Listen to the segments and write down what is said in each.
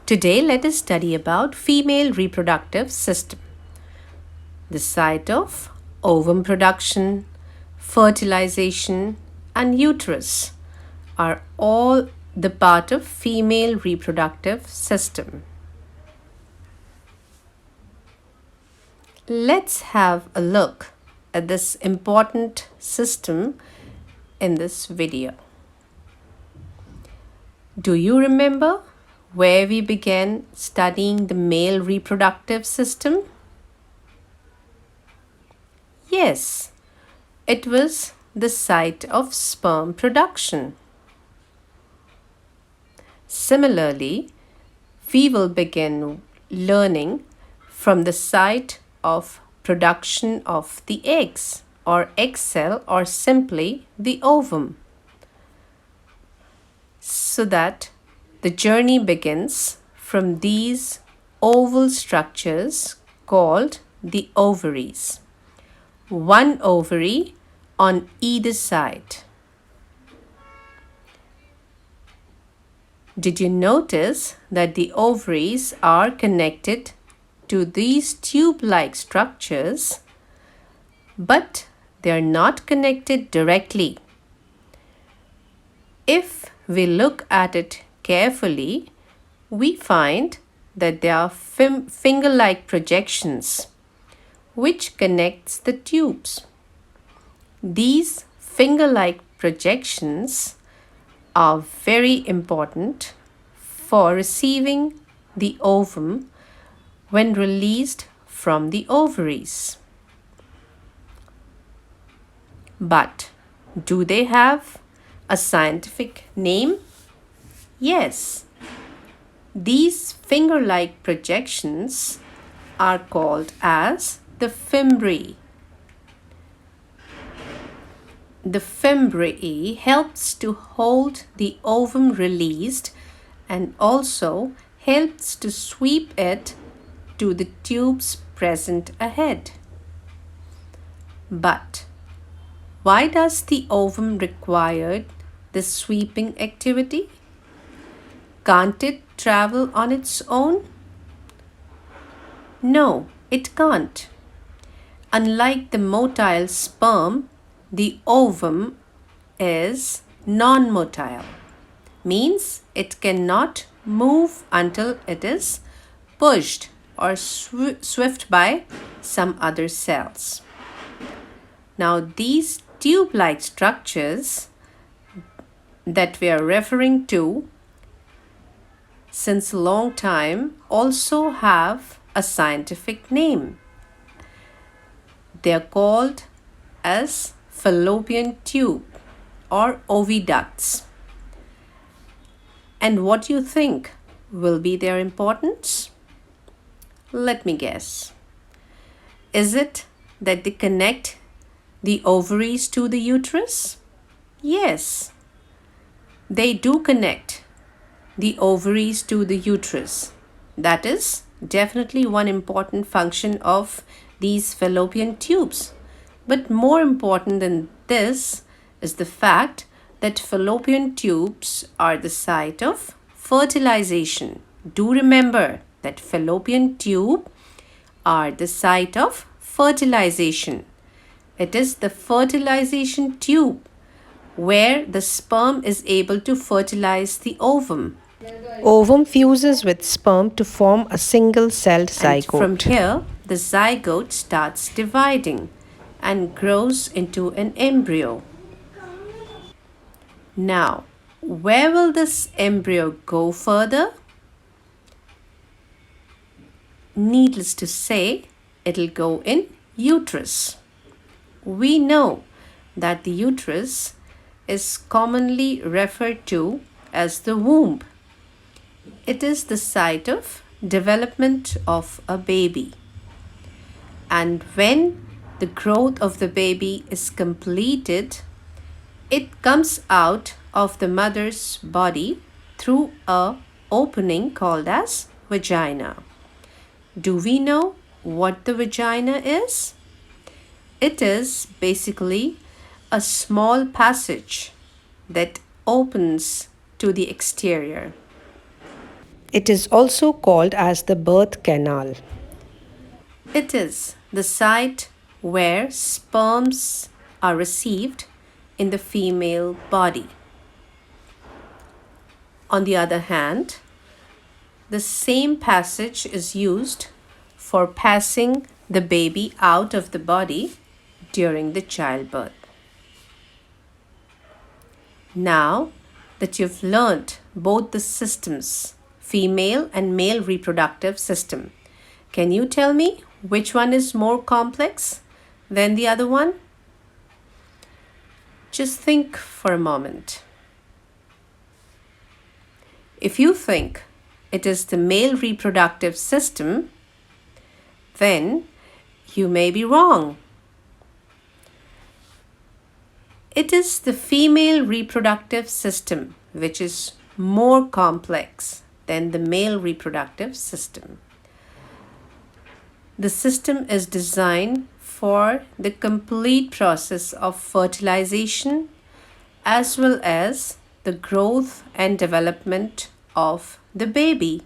Today, let us study about female reproductive system. The site of ovum production, fertilization, and uterus are all the part of female reproductive system. Let's have a look at this important system in this video. Do you remember where we began studying the male reproductive system? Yes, it was the site of sperm production. Similarly, we will begin learning from the site of production of the eggs or egg cell or simply the ovum, so that the journey begins from these oval structures called the ovaries. One ovary on either side. Did you notice that the ovaries are connected to these tube-like structures, but they are not connected directly? If we look at it carefully, we find that there are finger-like projections which connects the tubes. These finger-like projections are very important for receiving the ovum when released from the ovaries. But do they have a scientific name? Yes. These finger-like projections are called as the fimbriae. The fimbriae helps to hold the ovum released and also helps to sweep it to the tubes present ahead. But why does the ovum require this sweeping activity? Can't it travel on its own? No, it can't. Unlike the motile sperm, the ovum is non-motile, means it cannot move until it is pushed or swept by some other cells. Now, these tube-like structures that we are referring to since a long time also have a scientific name. They are called as fallopian tube or oviducts. And what do you think will be their importance? Let me guess. Is it that they connect the ovaries to the uterus? Yes, they do connect the ovaries to the uterus. That is definitely one important function of these fallopian tubes. But more important than this is the fact that fallopian tubes are the site of fertilization. Do remember that fallopian tube are the site of fertilization. It is the fertilization tube where the sperm is able to fertilize the ovum. Ovum fuses with sperm to form a single-celled zygote. And from here, the zygote starts dividing and grows into an embryo. Now, where will this embryo go further? Needless to say, it'll go in uterus. We know that the uterus is commonly referred to as the womb. It is the site of development of a baby. And when the growth of the baby is completed, it comes out of the mother's body through an opening called as vagina. Do we know what the vagina is? It is basically a small passage that opens to the exterior. It is also called as the birth canal. It is the site where sperms are received in the female body. On the other hand, the same passage is used for passing the baby out of the body during the childbirth. Now that you've learnt both the systems, female and male reproductive system, can you tell me which one is more complex than the other one? Just think for a moment. If you think it is the male reproductive system, then you may be wrong. It is the female reproductive system which is more complex than the male reproductive system. The system is designed for the complete process of fertilization as well as the growth and development of the baby.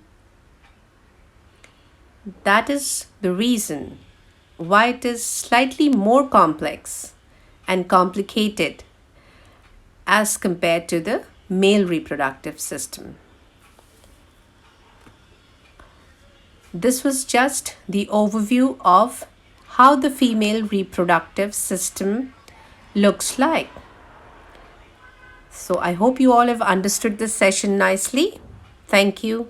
That is the reason why it is slightly more complex and complicated as compared to the male reproductive system. This was just the overview of how the female reproductive system looks like. So I hope you all have understood this session nicely. Thank you.